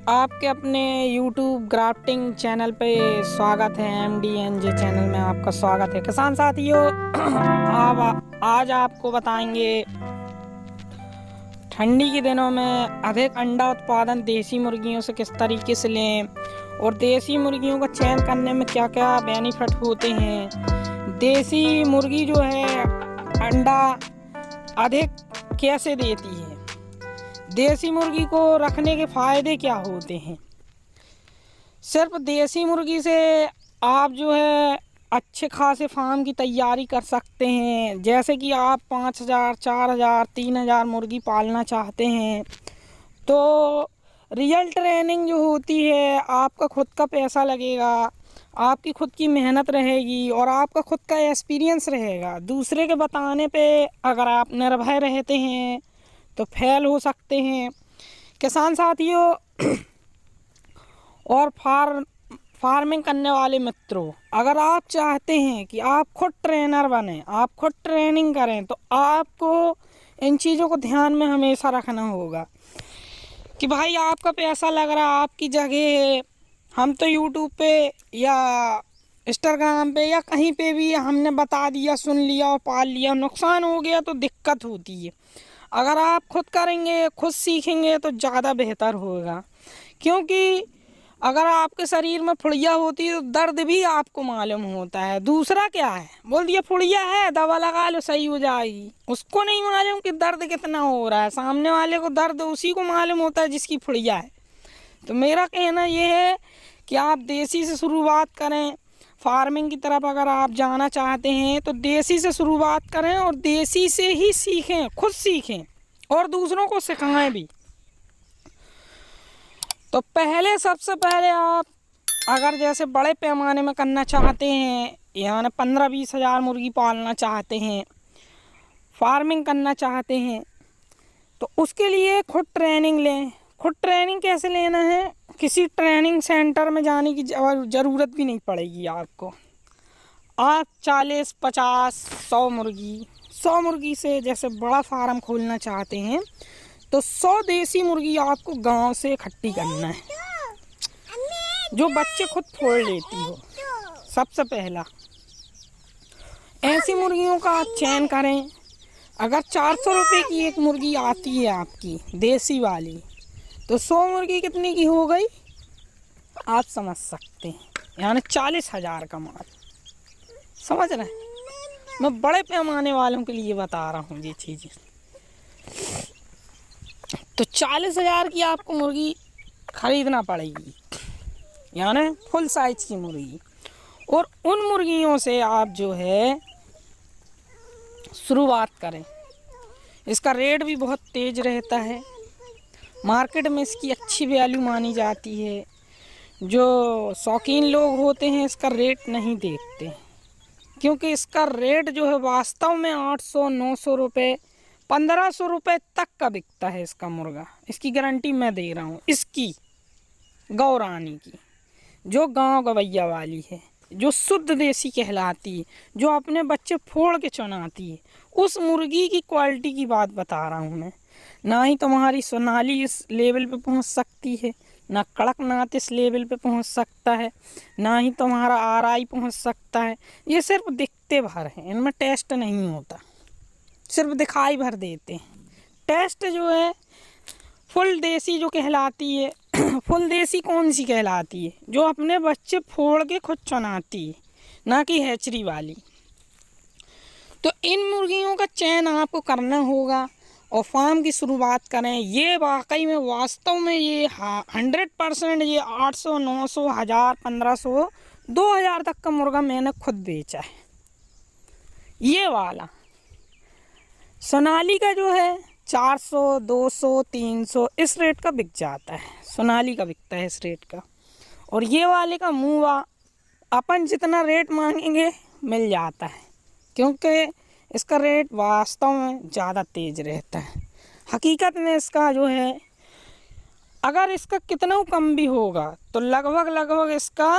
आपके अपने YouTube grafting channel पे स्वागत है। MDNJ चैनल में आपका स्वागत है। किसान साथियों, आज आपको बताएंगे ठंडी के दिनों में अधिक अंडा उत्पादन देसी मुर्गियों से किस तरीके से लें और देसी मुर्गियों का चयन करने में क्या क्या बेनिफिट होते हैं। देसी मुर्गी जो है अंडा अधिक कैसे देती है, देसी मुर्गी को रखने के फ़ायदे क्या होते हैं। सिर्फ देसी मुर्गी से आप जो है अच्छे खासे फार्म की तैयारी कर सकते हैं। जैसे कि आप 5,000, 4,000, 3,000 मुर्गी पालना चाहते हैं तो रियल ट्रेनिंग जो होती है, आपका खुद का पैसा लगेगा, आपकी खुद की मेहनत रहेगी और आपका खुद का एक्सपीरियंस रहेगा। दूसरे के बताने पे अगर आप निर्भय रहते हैं तो फेल हो सकते हैं। किसान साथियों और फार्मिंग करने वाले मित्रों, अगर आप चाहते हैं कि आप खुद ट्रेनर बने, आप खुद ट्रेनिंग करें, तो आपको इन चीज़ों को ध्यान में हमेशा रखना होगा कि भाई आपका पैसा लग रहा है, आपकी जगह है। हम तो यूट्यूब पे या इंस्टाग्राम पे या कहीं पे भी हमने बता दिया, सुन लिया और पाल लिया, नुकसान हो गया तो दिक्कत होती है। अगर आप खुद करेंगे, खुद सीखेंगे तो ज़्यादा बेहतर होगा। क्योंकि अगर आपके शरीर में फुड़िया होती है तो दर्द भी आपको मालूम होता है। दूसरा क्या है, बोल दिया फुड़िया है, दवा लगा लो सही हो जाएगी, उसको नहीं मालूम कि दर्द कितना हो रहा है। सामने वाले को दर्द उसी को मालूम होता है जिसकी फुड़िया है। तो मेरा कहना ये है कि आप देसी से शुरुआत करें। फार्मिंग की तरफ अगर आप जाना चाहते हैं तो देसी से शुरुआत करें और देसी से ही सीखें, खुद सीखें और दूसरों को सिखाएं भी। तो सबसे पहले आप अगर जैसे बड़े पैमाने में करना चाहते हैं, यानी 15-20 हज़ार मुर्गी पालना चाहते हैं, फार्मिंग करना चाहते हैं, तो उसके लिए खुद ट्रेनिंग लें। खुद ट्रेनिंग कैसे लेना है, किसी ट्रेनिंग सेंटर में जाने की ज़रूरत भी नहीं पड़ेगी आपको। आप 40, 50, 100 मुर्गी से जैसे बड़ा फार्म खोलना चाहते हैं तो 100 देसी मुर्गी आपको गांव से इकट्ठी करना है, जो बच्चे खुद फोड़ लेती हो। सबसे पहला ऐसी मुर्गियों का आप चयन करें। अगर 400 रुपये की एक मुर्गी आती है आपकी देसी वाली, तो 100 मुर्गी कितनी की हो गई आप समझ सकते हैं, यानी 40,000 का माल। समझ रहे हैं, मैं बड़े पैमाने वालों के लिए बता रहा हूँ ये चीज़ें। तो 40,000 की आपको मुर्गी खरीदना पड़ेगी, यानी फुल साइज की मुर्गी। और उन मुर्गियों से आप जो है शुरुआत करें। इसका रेट भी बहुत तेज़ रहता है, मार्केट में इसकी अच्छी वैल्यू मानी जाती है। जो शौकीन लोग होते हैं इसका रेट नहीं देखते, क्योंकि इसका रेट जो है वास्तव में 800, 900 रुपये, 1,500 रुपये तक का बिकता है इसका मुर्गा। इसकी गारंटी मैं दे रहा हूँ। इसकी गौरानी की, जो गांव गवैया वाली है, जो शुद्ध देसी कहलाती है, जो अपने बच्चे फोड़ के चुनाती है, उस मुर्गी की क्वालिटी की बात बता रहा हूँ मैं। ना ही तुम्हारी सोनाली इस लेवल पे पहुँच सकती है, ना कड़कनाथ इस लेवल पे पहुँच सकता है, ना ही तुम्हारा आरआई पहुँच सकता है। ये सिर्फ दिखते भर हैं, इनमें टेस्ट नहीं होता, सिर्फ दिखाई भर देते हैं। टेस्ट जो है फुल देसी जो कहलाती है फुल देसी कौन सी कहलाती है, जो अपने बच्चे फोड़ के खुद चुनाती है, ना कि हैचरी वाली। तो इन मुर्गियों का चयन आपको करना होगा और फार्म की शुरुआत करें। ये वाकई में वास्तव में ये 100% ये 800, 900, 1,000, 1,500, 2,000 तक का मुर्गा मैंने खुद बेचा है। ये वाला सोनाली का जो है 400, 200, 300 इस रेट का बिक जाता है। सोनाली का बिकता है इस रेट का। और ये वाले का मुँह अपन जितना रेट मांगेंगे मिल जाता है, क्योंकि इसका रेट वास्तव में ज़्यादा तेज़ रहता है। हकीकत में इसका जो है अगर इसका कितना कम भी होगा तो लगभग इसका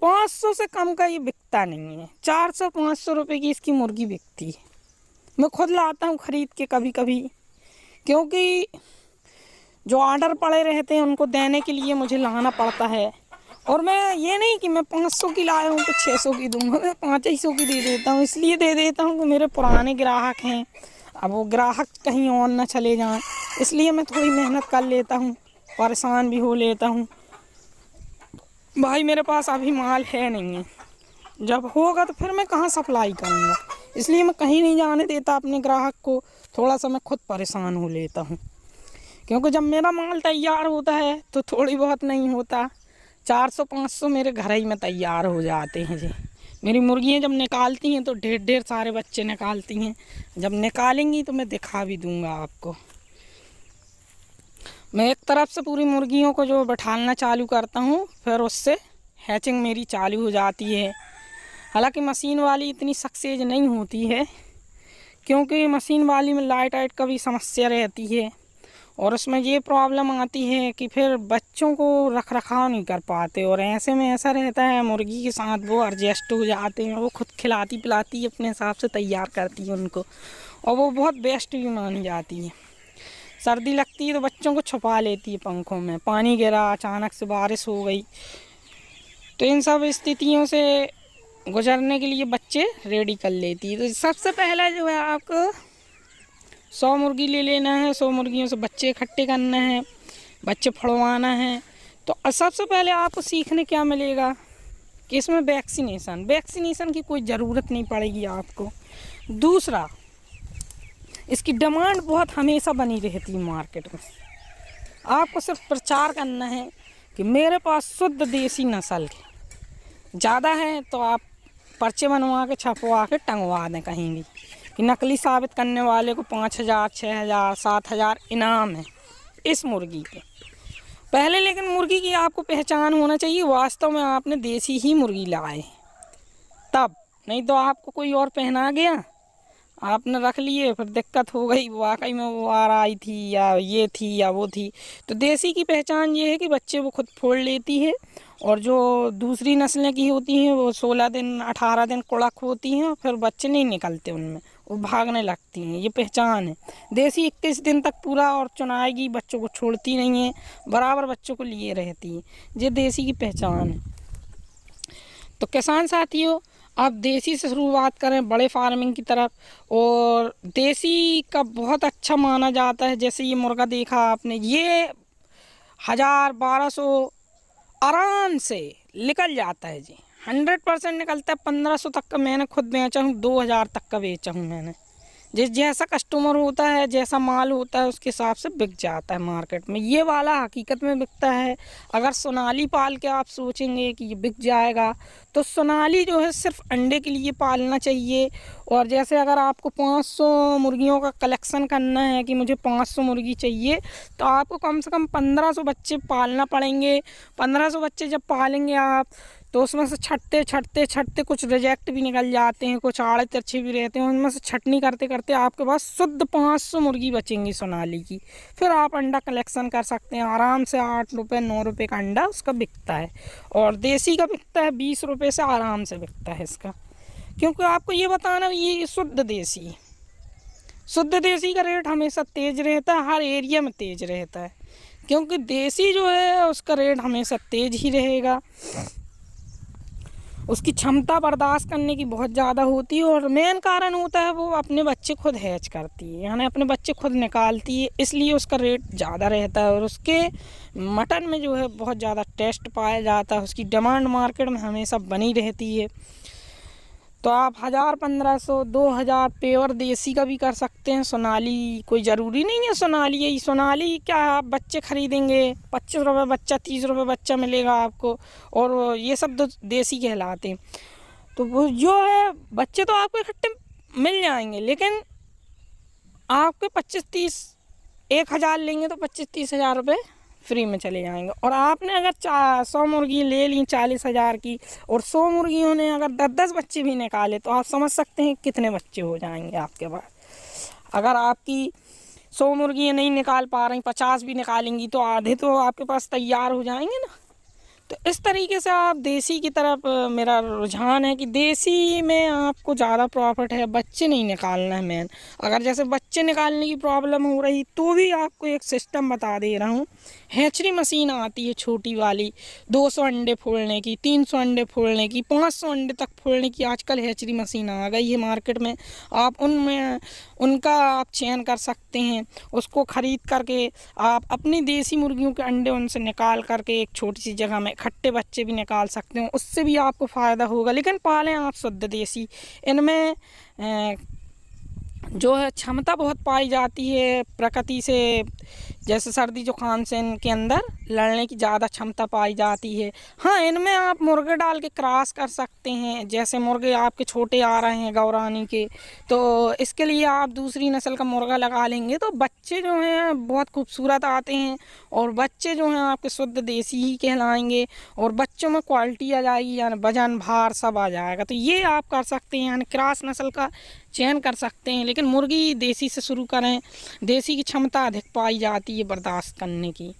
500 से कम का ये बिकता नहीं है। 400-500 रुपये की इसकी मुर्गी बिकती है। मैं खुद लाता हूँ ख़रीद के कभी कभी, क्योंकि जो ऑर्डर पड़े रहते हैं उनको देने के लिए मुझे लाना पड़ता है। और मैं ये नहीं कि मैं 500 की लाया हूँ तो 600 की दूँगा, मैं 500 की दे देता हूँ। इसलिए दे देता हूँ कि मेरे पुराने ग्राहक हैं, अब वो ग्राहक कहीं और ना चले जाएं, इसलिए मैं थोड़ी मेहनत कर लेता हूँ, परेशान भी हो लेता हूँ। भाई मेरे पास अभी माल है नहीं है, जब होगा तो फिर मैं कहाँ सप्लाई करूँगा, इसलिए मैं कहीं नहीं जाने देता अपने ग्राहक को। थोड़ा सा मैं खुद परेशान हो लेता हूँ, क्योंकि जब मेरा माल तैयार होता है तो थोड़ी बहुत नहीं होता, 400-500 मेरे घर ही में तैयार हो जाते हैं जी। मेरी मुर्गियाँ जब निकालती हैं तो ढेर सारे बच्चे निकालती हैं, जब निकालेंगी तो मैं दिखा भी दूँगा आपको। मैं एक तरफ से पूरी मुर्गियों को जो बैठाना चालू करता हूँ, फिर उससे हैचिंग मेरी चालू हो जाती है। हालांकि मशीन वाली इतनी सक्सेस नहीं होती है, क्योंकि मशीन वाली में लाइट का भी समस्या रहती है, और उसमें ये प्रॉब्लम आती है कि फिर बच्चों को रख रखाव नहीं कर पाते, और ऐसे में ऐसा रहता है मुर्गी के साथ वो एडजस्ट हो जाते हैं, वो खुद खिलाती पिलाती अपने हिसाब से तैयार करती है उनको, और वो बहुत बेस्ट भी मानी जाती है। सर्दी लगती है तो बच्चों को छुपा लेती है पंखों में, पानी गिरा, अचानक से बारिश हो गई, तो इन सब स्थितियों से गुजरने के लिए बच्चे रेडी कर लेती है। तो सबसे पहला जो है आपको 100 मुर्गी ले लेना है, 100 मुर्गियों से बच्चे इकट्ठे करना है, बच्चे फड़वाना है। तो सबसे पहले आपको सीखने क्या मिलेगा कि इसमें वैक्सीनेशन की कोई ज़रूरत नहीं पड़ेगी आपको। दूसरा, इसकी डिमांड बहुत हमेशा बनी रहती है मार्केट में। आपको सिर्फ प्रचार करना है कि मेरे पास शुद्ध देसी नस्ल के ज़्यादा है, तो आप पर्चे बनवा के छपवा के टंगवा दें कहीं भी, कि नकली साबित करने वाले को 5000, 6000, 7000 इनाम है इस मुर्गी के पहले। लेकिन मुर्गी की आपको पहचान होना चाहिए, वास्तव में आपने देसी ही मुर्गी लाए तब, नहीं तो आपको कोई और पहना गया, आपने रख लिए, फिर दिक्कत हो गई, वाकई में वो आ आई थी या ये थी या वो थी। तो देसी की पहचान ये है कि बच्चे वो खुद फोड़ लेती है, और जो दूसरी नस्लें की होती हैं वो 16 दिन 18 दिन कुड़क होती हैं, और फिर बच्चे नहीं निकलते उनमें, वो भागने लगती हैं। ये पहचान है। देसी 21 दिन तक पूरा और चुनाएगी, बच्चों को छोड़ती नहीं है, बराबर बच्चों को लिए रहती है। ये देसी की पहचान है। तो किसान साथियों, आप देसी से शुरुआत करें बड़े फार्मिंग की तरफ, और देसी का बहुत अच्छा माना जाता है। जैसे ये मुर्गा देखा आपने, ये 1000-1200 आराम से निकल जाता है जी, 100% निकलता है। 1500 तक का मैंने खुद बेचा हूँ, 2000 तक का बेचा हूँ मैंने। जैसा कस्टमर होता है, जैसा माल होता है, उसके हिसाब से बिक जाता है मार्केट में। ये वाला हकीकत में बिकता है। अगर सोनाली पाल के आप सोचेंगे कि ये बिक जाएगा, तो सोनाली जो है सिर्फ अंडे के लिए पालना चाहिए। और जैसे अगर आपको 500 मुर्गियों का कलेक्शन करना है कि मुझे 500 मुर्गी चाहिए, तो आपको कम से कम 1500 बच्चे पालना पड़ेंगे। 1500 बच्चे जब पालेंगे आप, तो उसमें से छटते कुछ रिजेक्ट भी निकल जाते हैं, कुछ आड़े तिरछे भी रहते हैं, उनमें से छटनी करते करते आपके पास शुद्ध 500 मुर्गी बचेंगी सोनाली की। फिर आप अंडा कलेक्शन कर सकते हैं आराम से। 8 रुपये 9 रुपये का अंडा उसका बिकता है, और देसी का बिकता है 20 रुपये से आराम से बिकता है इसका। क्योंकि आपको ये बताना, ये शुद्ध देसी का रेट हमेशा तेज़ रहता है, हर एरिया में तेज़ रहता है, क्योंकि देसी जो है उसका रेट हमेशा तेज़ ही रहेगा। उसकी क्षमता बर्दाश्त करने की बहुत ज़्यादा होती है, और मेन कारण होता है वो अपने बच्चे खुद हैच करती है, यानी अपने बच्चे खुद निकालती है, इसलिए उसका रेट ज़्यादा रहता है। और उसके मटन में जो है बहुत ज़्यादा टेस्ट पाया जाता है, उसकी डिमांड मार्केट में हमेशा बनी रहती है। तो आप 1000, 1500, 2000 प्योर देसी का भी कर सकते हैं। सोनाली कोई ज़रूरी नहीं है सोनाली ही। सोनाली क्या, आप बच्चे खरीदेंगे 25 रुपये बच्चा, 30 रुपये बच्चा मिलेगा आपको, और ये सब तो देसी कहलाते हैं। तो वो जो है बच्चे तो आपको इकट्ठे मिल जाएंगे, लेकिन आपके 25-30, 1000 लेंगे तो 25-30 हज़ार रुपये फ्री में चले जाएंगे। और आपने अगर 100 मुर्गी ले ली 40,000 की, और 100 मुर्गियों ने अगर 10-10 बच्चे भी निकाले, तो आप समझ सकते हैं कितने बच्चे हो जाएंगे आपके पास। अगर आपकी 100 मुर्गियाँ नहीं निकाल पा रही, 50 भी निकालेंगी, तो आधे तो आपके पास तैयार हो जाएंगे ना। तो इस तरीके से आप देसी की तरफ मेरा रुझान है कि देसी में आपको ज़्यादा प्रॉफिट है, बच्चे नहीं निकालना है मेन। अगर जैसे बच्चे निकालने की प्रॉब्लम हो रही तो भी आपको एक सिस्टम बता दे रहा हूँ। हैचरी मशीन आती है छोटी वाली, 200 अंडे फोड़ने की, 300 अंडे फोड़ने की, 500 अंडे तक फोड़ने की आजकल हैचरी मशीन आ गई है मार्केट में। आप उनमें उनका आप चयन कर सकते हैं, उसको ख़रीद करके आप अपनी देसी मुर्गियों के अंडे उनसे निकाल करके एक छोटी सी जगह में इकट्ठे बच्चे भी निकाल सकते हो, उससे भी आपको फ़ायदा होगा। लेकिन पालें आप शुद्ध देसी। इनमें जो है क्षमता बहुत पाई जाती है प्रकृति से, जैसे सर्दी जुकाम से इनके अंदर लड़ने की ज़्यादा क्षमता पाई जाती है। हाँ, इनमें आप मुर्गे डाल के क्रॉस कर सकते हैं। जैसे मुर्गे आपके छोटे आ रहे हैं गौरानी के, तो इसके लिए आप दूसरी नस्ल का मुर्गा लगा लेंगे तो बच्चे जो हैं बहुत खूबसूरत आते हैं, और बच्चे जो हैं आपके शुद्ध देसी ही कहलाएंगे, और बच्चों में क्वालिटी आ जाएगी, यानी वजन भार सब आ जाएगा। तो ये आप कर सकते हैं, यानी क्रॉस नस्ल का चयन कर सकते हैं। लेकिन मुर्गी देसी से शुरू करें, देसी की क्षमता अधिक पाई जाती है बर्दाश्त करने की।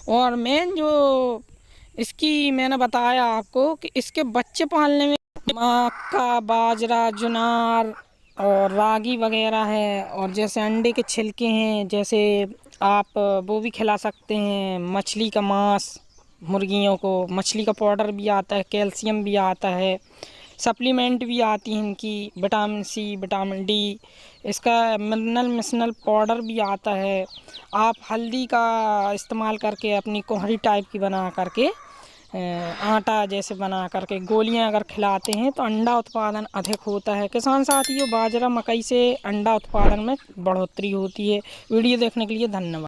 और मेन जो इसकी मैंने बताया आपको कि इसके बच्चे पालने में मक्का, बाजरा, जुनार और रागी वगैरह है, और जैसे अंडे के छिलके हैं, जैसे आप वो भी खिला सकते हैं। मछली का मांस मुर्गियों को, मछली का पाउडर भी आता है, कैल्शियम भी आता है, सप्लीमेंट भी आती हैं इनकी, विटामिन सी, विटामिन डी, इसका मिनरल पाउडर भी आता है। आप हल्दी का इस्तेमाल करके अपनी कोहड़ी टाइप की बना करके आटा जैसे बना करके गोलियां अगर खिलाते हैं तो अंडा उत्पादन अधिक होता है। किसान साथियों, बाजरा मकई से अंडा उत्पादन में बढ़ोतरी होती है। वीडियो देखने के लिए धन्यवाद।